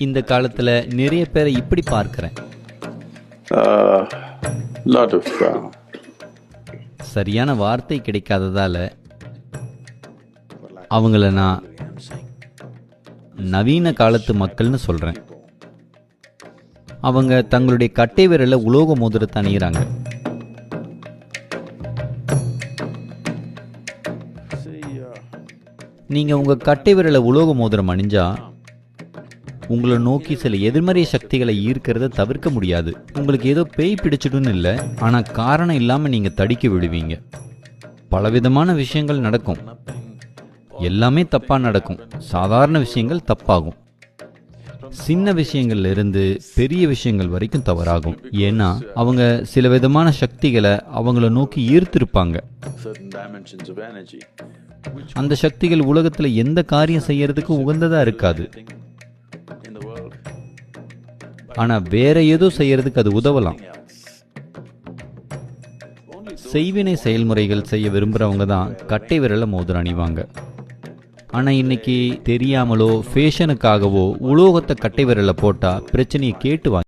இந்த காலத்தில் நிறைய பேரை இப்படி பார்க்குறேன். Lot of சரியான வார்த்தை கிடைக்காததால அவங்கள நான் நவீன காலத்து மக்கள்னு சொல்கிறேன். அவங்க தங்களுடைய கட்டை விரல உலோக மோதிரத்தை அணியிறாங்க. நீங்கள் உங்கள் கட்டை விரல உலோக மோதிரம் அணிஞ்சா உங்களை நோக்கி சில எதிர்மறை சக்திகளை ஈர்க்கிறத தவிர்க்க முடியாது. உங்களுக்கு ஏதோ பேய் பிடிச்சிடுன்னு இல்லை, ஆனால் காரணம் இல்லாமல் நீங்கள் தடிக்க விடுவீங்க. பலவிதமான விஷயங்கள் நடக்கும், எல்லாமே தப்பாக நடக்கும். சாதாரண விஷயங்கள் தப்பாகும், சின்ன விஷயங்கள்ல இருந்து பெரிய விஷயங்கள் வரைக்கும் தவறாகும். ஏன்னா அவங்க சில விதமான சக்திகளை அவங்கள நோக்கி ஈர்த்திருப்பாங்க. அந்த சக்திகள் உலகத்தில் எந்த காரியம் செய்யறதுக்கு உகந்ததா இருக்காது, ஆனா வேற ஏதோ செய்யறதுக்கு அது உதவலாம். செய்வினை செயல்முறைகள் செய்ய விரும்புறவங்க தான் கட்டை விரல மோதிரம் அணிவாங்க. ஆனா இன்னைக்கு தெரியாமலோ ஃபேஷனுக்காகவோ உலோகத்தை கட்டை விரல போட்டா பிரச்சனையை கேட்டு வாங்க.